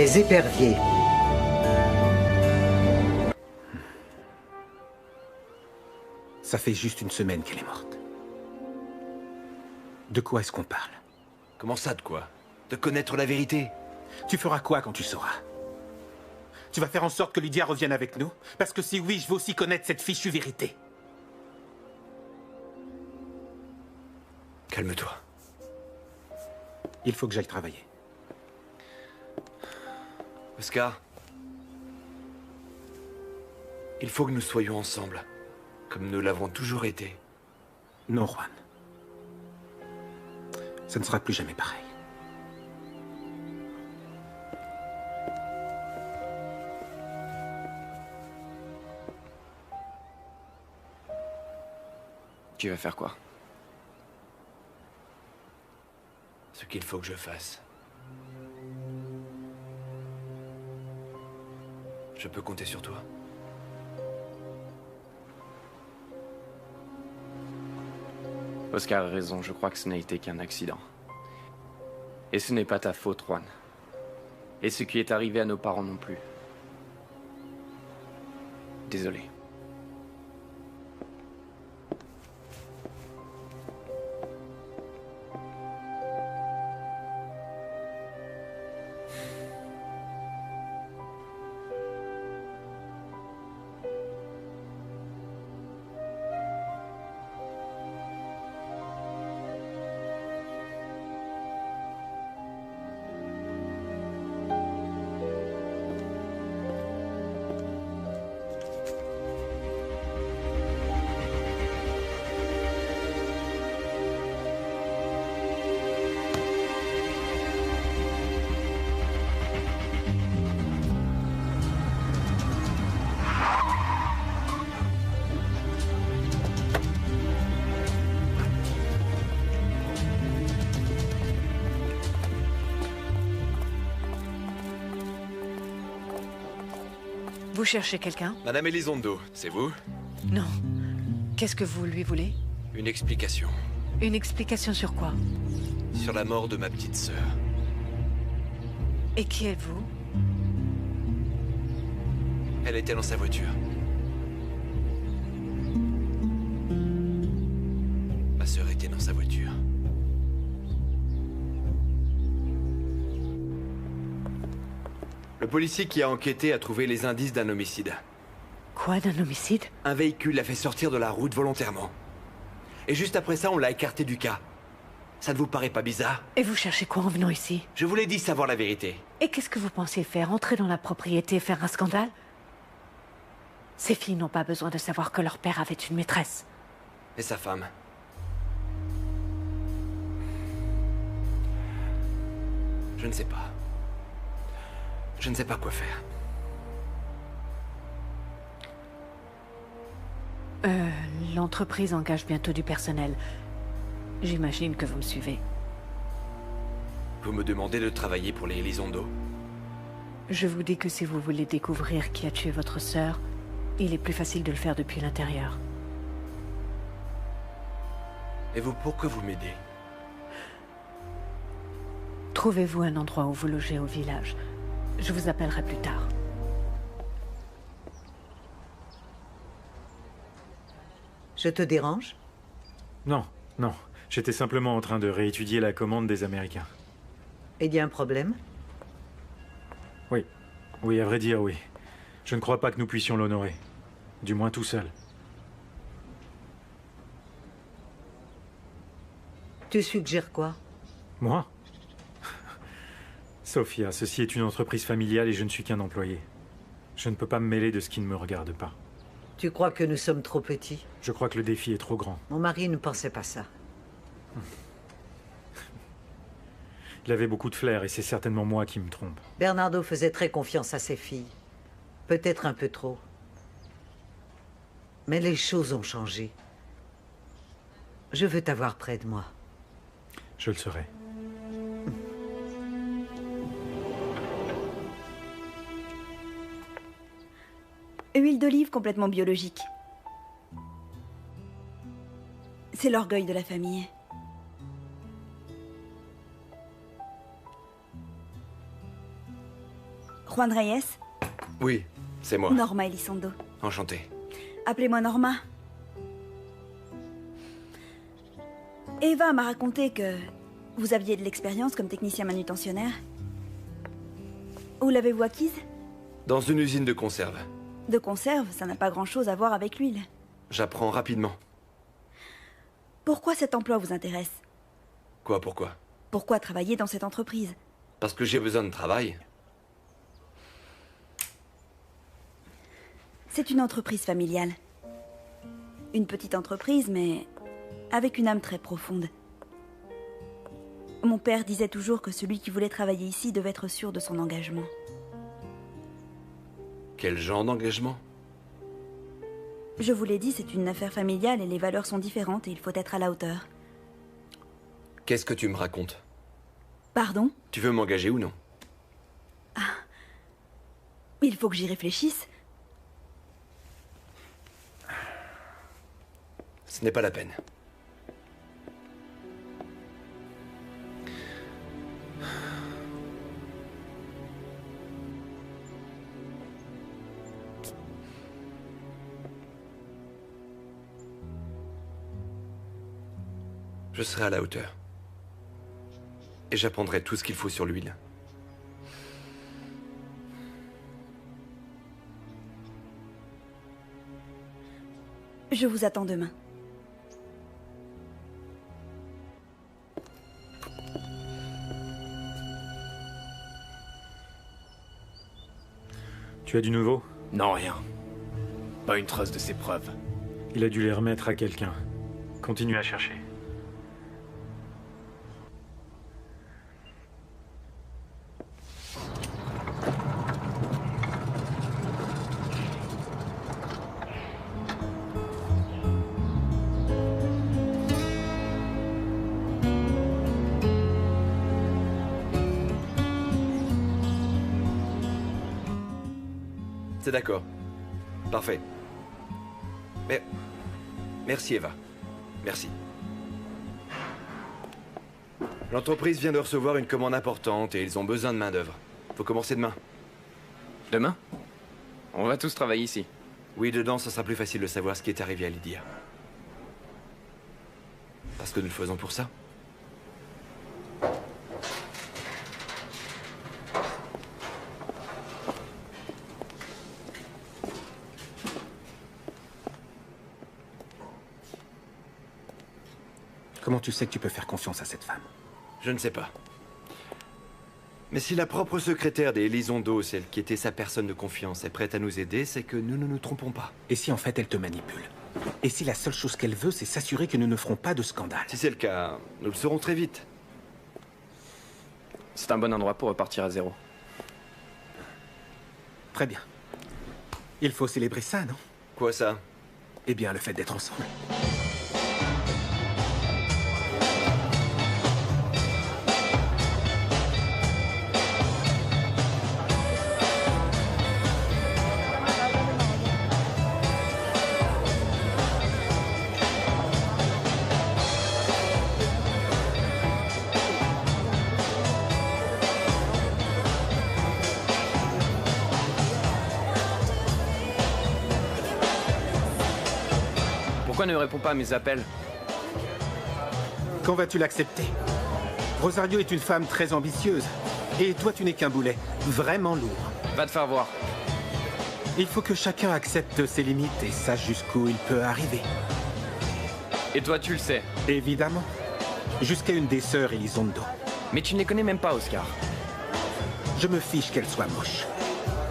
Les éperviers. Ça fait juste une semaine qu'elle est morte. De quoi est-ce qu'on parle? Comment ça, de quoi? De connaître la vérité? Tu feras quoi quand tu sauras? Tu vas faire en sorte que Lydia revienne avec nous? Parce que si oui, je veux aussi connaître cette fichue vérité. Calme-toi. Il faut que j'aille travailler. Oscar, il faut que nous soyons ensemble, comme nous l'avons toujours été. Non, Juan. Ça ne sera plus jamais pareil. Tu vas faire quoi? Ce qu'il faut que je fasse. Je peux compter sur toi. Oscar a raison, je crois que ce n'a été qu'un accident. Et ce n'est pas ta faute, Juan. Et ce qui est arrivé à nos parents non plus. Désolé. Vous cherchez quelqu'un? Madame Elizondo, c'est vous? Non. Qu'est-ce que vous lui voulez? Une explication. Une explication sur quoi? Sur la mort de ma petite sœur. Et qui êtes-vous? Elle était dans sa voiture. Ma sœur était dans sa voiture. Le policier qui a enquêté a trouvé les indices d'un homicide. Quoi, d'un homicide? Un véhicule l'a fait sortir de la route volontairement. Et juste après ça, on l'a écarté du cas. Ça ne vous paraît pas bizarre? Et vous cherchez quoi en venant ici? Je vous l'ai dit, savoir la vérité. Et qu'est-ce que vous pensez faire? Entrer dans la propriété et faire un scandale? Ces filles n'ont pas besoin de savoir que leur père avait une maîtresse. Et sa femme? Je ne sais pas. Je ne sais pas quoi faire. L'entreprise engage bientôt du personnel. J'imagine que vous me suivez. Vous me demandez de travailler pour les Elizondo? Je vous dis que si vous voulez découvrir qui a tué votre sœur, il est plus facile de le faire depuis l'intérieur. Et vous, pourquoi vous m'aidez? Trouvez-vous un endroit où vous logez au village. Je vous appellerai plus tard. Je te dérange? Non, non. J'étais simplement en train de réétudier la commande des Américains. Il y a un problème? Oui. Oui, à vrai dire, oui. Je ne crois pas que nous puissions l'honorer. Du moins tout seul. Tu suggères quoi? Moi? Sophia, ceci est une entreprise familiale et je ne suis qu'un employé. Je ne peux pas me mêler de ce qui ne me regarde pas. Tu crois que nous sommes trop petits? Je crois que le défi est trop grand. Mon mari ne pensait pas ça. Il avait beaucoup de flair et c'est certainement moi qui me trompe. Bernardo faisait très confiance à ses filles. Peut-être un peu trop. Mais les choses ont changé. Je veux t'avoir près de moi. Je le serai. Huile d'olive complètement biologique. C'est l'orgueil de la famille. Juan Reyes, Oui, c'est moi. Norma Elizondo. Enchanté. Appelez-moi Norma. Eva m'a raconté que vous aviez de l'expérience comme technicien manutentionnaire. Où l'avez-vous acquise? Dans une usine de conserve. De conserve, ça n'a pas grand-chose à voir avec l'huile. J'apprends rapidement. Pourquoi cet emploi vous intéresse? Quoi, pourquoi? Pourquoi travailler dans cette entreprise? Parce que j'ai besoin de travail. C'est une entreprise familiale. Une petite entreprise, mais avec une âme très profonde. Mon père disait toujours que celui qui voulait travailler ici devait être sûr de son engagement. Quel genre d'engagement? Je vous l'ai dit, c'est une affaire familiale et les valeurs sont différentes et il faut être à la hauteur. Qu'est-ce que tu me racontes? Pardon? Tu veux m'engager ou non? Il faut que j'y réfléchisse. Ce n'est pas la peine. Je serai à la hauteur. Et j'apprendrai tout ce qu'il faut sur l'huile. Je vous attends demain. Tu as du nouveau? Non, rien. Pas une trace de ses preuves. Il a dû les remettre à quelqu'un. Continue à chercher. C'est d'accord. Parfait. Mais... Merci, Eva. Merci. L'entreprise vient de recevoir une commande importante et ils ont besoin de main-d'œuvre. Faut commencer demain. Demain? On va tous travailler ici. Oui, dedans, ça sera plus facile de savoir ce qui est arrivé à Lydia. Parce que nous le faisons pour ça. Comment tu sais que tu peux faire confiance à cette femme? Je ne sais pas. Mais si la propre secrétaire des Elizondo, celle qui était sa personne de confiance, est prête à nous aider, c'est que nous ne nous trompons pas. Et si en fait elle te manipule? Et si la seule chose qu'elle veut, c'est s'assurer que nous ne ferons pas de scandale? Si c'est le cas, nous le saurons très vite. C'est un bon endroit pour repartir à zéro. Très bien. Il faut célébrer ça, non? Quoi ça? Eh bien, le fait d'être ensemble. Pourquoi ne réponds pas à mes appels? Quand vas-tu l'accepter? Rosario est une femme très ambitieuse. Et toi, tu n'es qu'un boulet. Vraiment lourd. Va te faire voir. Il faut que chacun accepte ses limites et sache jusqu'où il peut arriver. Et toi, tu le sais. Évidemment. Jusqu'à une des sœurs Elizondo. Mais tu ne les connais même pas, Oscar. Je me fiche qu'elle soit moche.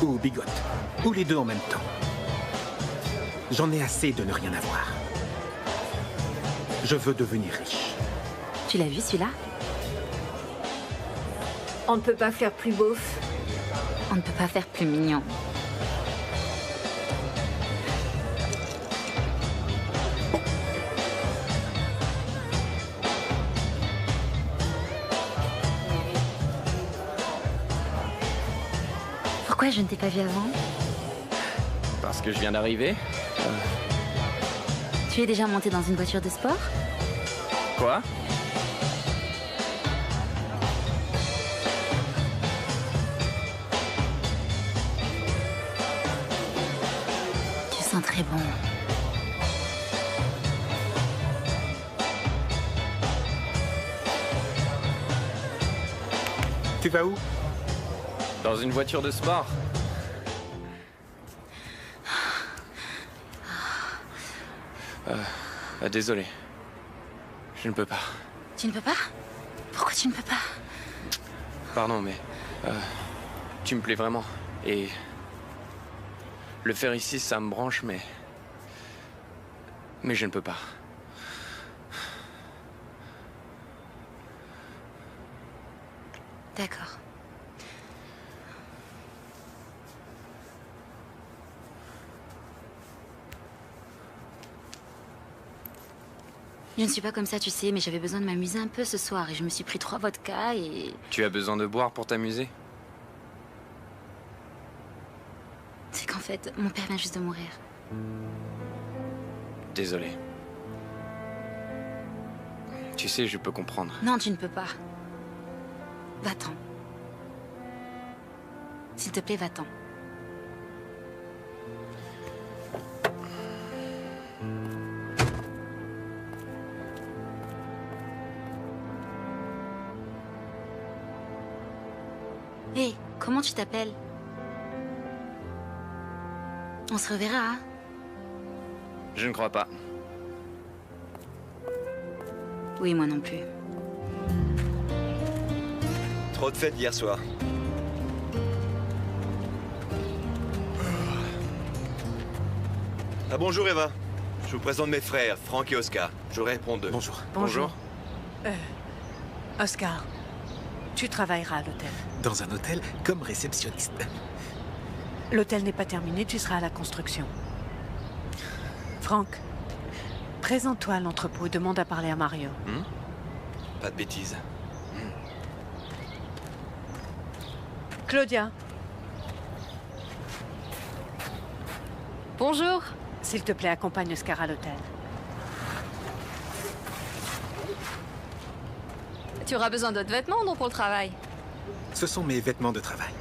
Ou bigote. Ou les deux en même temps. J'en ai assez de ne rien avoir. Je veux devenir riche. Tu l'as vu celui-là? On ne peut pas faire plus beauf. On ne peut pas faire plus mignon. Pourquoi je ne t'ai pas vu avant? Parce que je viens d'arriver. Tu es déjà monté dans une voiture de sport? Quoi? très bon. Tu vas où? Dans une voiture de sport. Désolé. Je ne peux pas. Tu ne peux pas? Pourquoi tu ne peux pas? Pardon, mais... tu me plais vraiment. Et... le faire ici, ça me branche, mais... mais je ne peux pas. D'accord. Je ne suis pas comme ça, tu sais, mais j'avais besoin de m'amuser un peu ce soir et je me suis pris 3 vodkas et... Tu as besoin de boire pour t'amuser? C'est qu'en fait, mon père vient juste de mourir. Désolé. Tu sais, je peux comprendre. Non, tu ne peux pas. Va-t'en. S'il te plaît, va-t'en. Hé, comment tu t'appelles? On se reverra, hein? Je ne crois pas. Oui, moi non plus. Trop de fêtes hier soir. Ah bonjour Eva. Je vous présente mes frères, Franck et Oscar. Je réponds d'eux. Bonjour. Bonjour. Oscar, tu travailleras à l'hôtel. Dans un hôtel comme réceptionniste. L'hôtel n'est pas terminé, tu seras à la construction. Franck, présente-toi à l'entrepôt, demande à parler à Mario. Pas de bêtises. Claudia, Bonjour. s'il te plaît, accompagne Oscar à l'hôtel. Tu auras besoin d'autres vêtements, non, pour le travail? Ce sont mes vêtements de travail.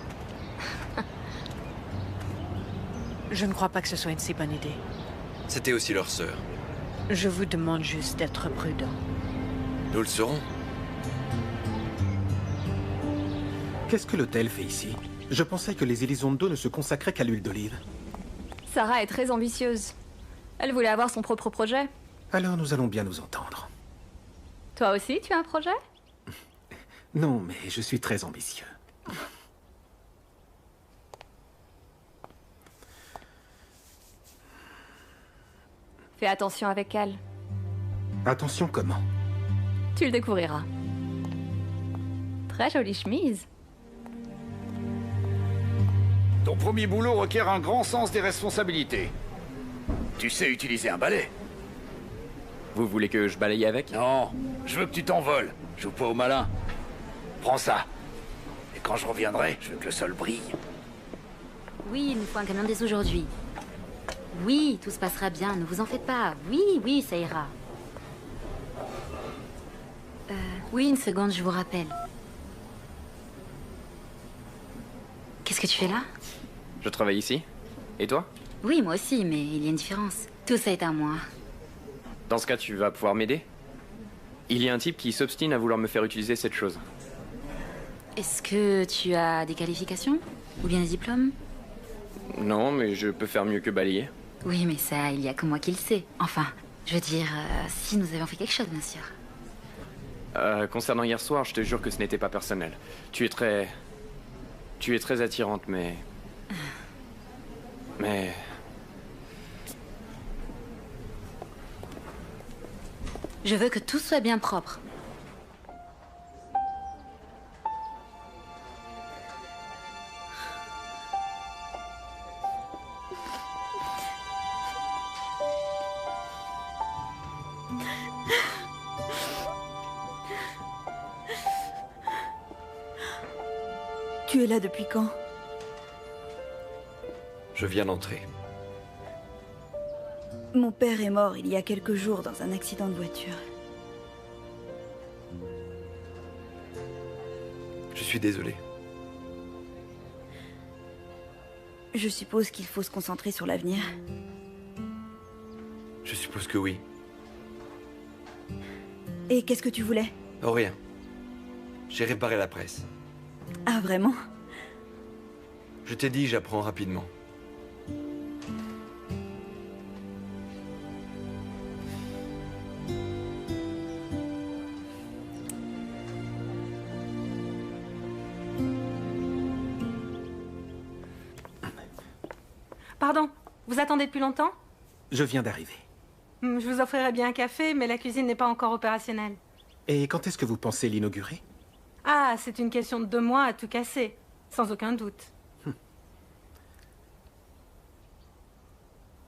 Je ne crois pas que ce soit une si bonne idée. C'était aussi leur sœur. Je vous demande juste d'être prudent. Nous le serons. Qu'est-ce que l'hôtel fait ici? Je pensais que les Elizondo ne se consacraient qu'à l'huile d'olive. Sarah est très ambitieuse. Elle voulait avoir son propre projet. Alors nous allons bien nous entendre. Toi aussi, tu as un projet? Non, mais je suis très ambitieux. Fais attention avec elle. Attention comment? Tu le découvriras. Très jolie chemise. Ton premier boulot requiert un grand sens des responsabilités. Tu sais utiliser un balai? Vous voulez que je balaye avec? Non, je veux que tu t'envoles. Joue pas au malin. Prends ça. Et quand je reviendrai, je veux que le sol brille. Oui, il nous faut un camion dès aujourd'hui. Oui, tout se passera bien, ne vous en faites pas. Oui, oui, ça ira. Oui, une seconde, je vous rappelle. Qu'est-ce que tu fais là? Je travaille ici. Et toi? Oui, moi aussi, mais il y a une différence. Tout ça est à moi. Dans ce cas, tu vas pouvoir m'aider? Il y a un type qui s'obstine à vouloir me faire utiliser cette chose. Est-ce que tu as des qualifications? Ou bien des diplômes? Non, mais je peux faire mieux que balayer. Oui, mais ça, il y a que moi qui le sais. Enfin, je veux dire, si nous avions fait quelque chose, bien sûr. Concernant hier soir, je te jure que ce n'était pas personnel. Tu es très attirante, mais... Je veux que tout soit bien propre. Tu es là depuis quand? Je viens d'entrer. Mon père est mort il y a quelques jours dans un accident de voiture. Je suis désolé. Je suppose qu'il faut se concentrer sur l'avenir. suppose que oui. Et qu'est-ce que tu voulais? Oh, rien. J'ai réparé la presse. Ah, vraiment? Je t'ai dit, j'apprends rapidement. Pardon, vous attendez depuis longtemps? Je viens d'arriver. Je vous offrirais bien un café, mais la cuisine n'est pas encore opérationnelle. Et quand est-ce que vous pensez l'inaugurer? Ah, c'est une question de 2 mois à tout casser, sans aucun doute.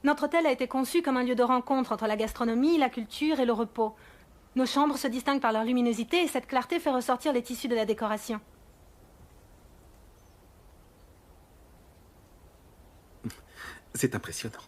Notre hôtel a été conçu comme un lieu de rencontre entre la gastronomie, la culture et le repos. Nos chambres se distinguent par leur luminosité et cette clarté fait ressortir les tissus de la décoration. C'est impressionnant.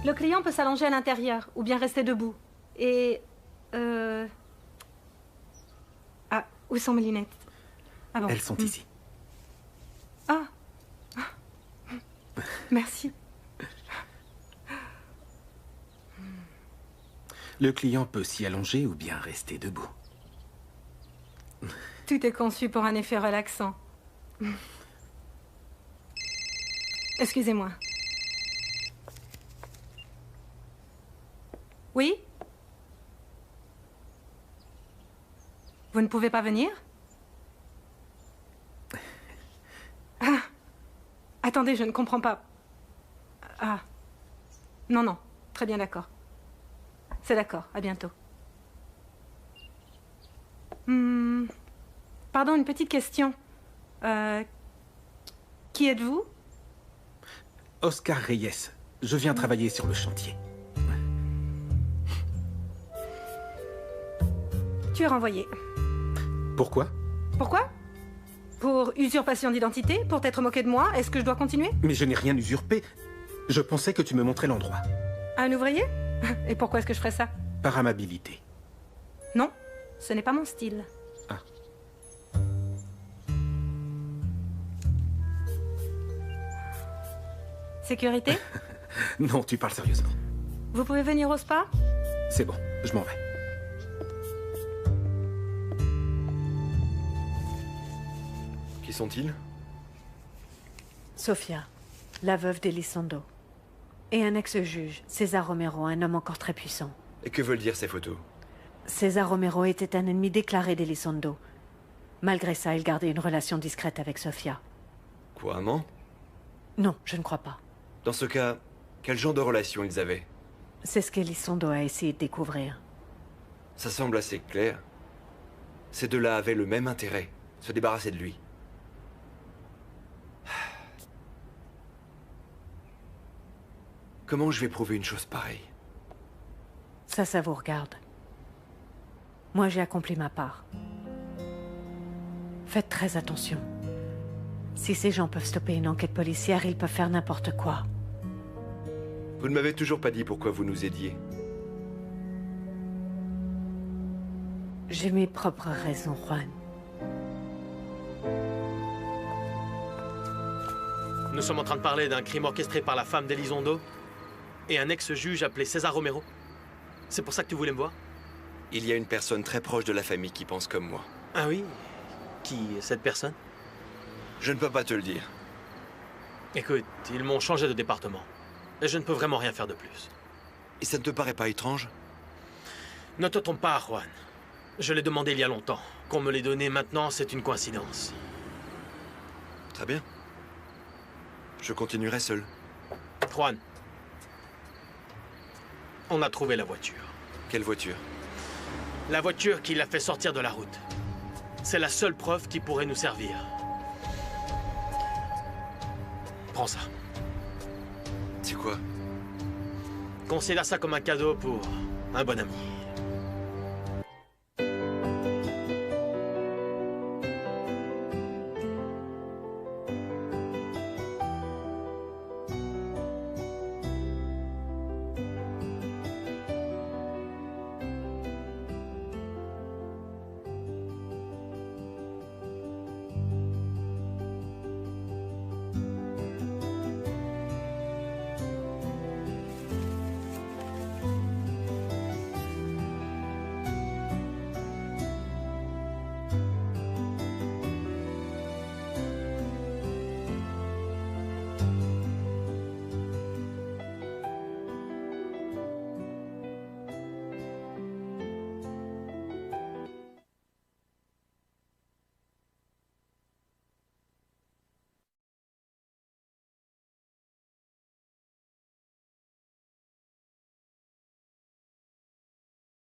Le client peut s'allonger à l'intérieur ou bien rester debout. Et... Ah, où sont mes lunettes? Ah bon. Elles sont ici. Ah. Merci. Le client peut s'y allonger ou bien rester debout. Tout est conçu pour un effet relaxant. Excusez-moi. Oui? Vous ne pouvez pas venir? Ah. Attendez, je ne comprends pas. Ah. Non, non. Très bien, d'accord. C'est d'accord. À bientôt. Pardon, une petite question. Qui êtes-vous? Oscar Reyes. Je viens travailler sur le chantier. Tu es renvoyé. Pourquoi? Pourquoi? Pour usurpation d'identité? Pour t'être moqué de moi? Est-ce que je dois continuer? Mais je n'ai rien usurpé. Je pensais que tu me montrais l'endroit. Un ouvrier? Et pourquoi est-ce que je ferais ça? Par amabilité. Non, ce n'est pas mon style. Ah. Sécurité? Non, tu parles sérieusement. Vous pouvez venir au spa? C'est bon, je m'en vais. Qui sont-ils? Sofia, la veuve d'Elizondo. Et un ex-juge, César Romero, un homme encore très puissant. Et que veulent dire ces photos? César Romero était un ennemi déclaré d'Elizondo. Malgré ça, il gardait une relation discrète avec Sofia. Quoi, amant? Non, je ne crois pas. Dans ce cas, quel genre de relation ils avaient? C'est ce qu'Elizondo a essayé de découvrir. Ça semble assez clair. Ces deux-là avaient le même intérêt, se débarrasser de lui. Comment je vais prouver une chose pareille? Ça vous regarde. Moi, j'ai accompli ma part. Faites très attention. Si ces gens peuvent stopper une enquête policière, ils peuvent faire n'importe quoi. Vous ne m'avez toujours pas dit pourquoi vous nous aidiez. J'ai mes propres raisons, Juan. Nous sommes en train de parler d'un crime orchestré par la femme d'Elizondo et un ex-juge appelé César Romero. C'est pour ça que tu voulais me voir? Il y a une personne très proche de la famille qui pense comme moi. Ah oui? Qui est cette personne? Je ne peux pas te le dire. Écoute, ils m'ont changé de département. Et je ne peux vraiment rien faire de plus. Et ça ne te paraît pas étrange? Ne te trompe pas, Juan. Je l'ai demandé il y a longtemps. Qu'on me l'ait donné maintenant, c'est une coïncidence. Très bien. Je continuerai seul. Juan. On a trouvé la voiture. Quelle voiture? La voiture qui l'a fait sortir de la route. C'est la seule preuve qui pourrait nous servir. Prends ça. C'est quoi? Considère ça comme un cadeau pour un bon ami.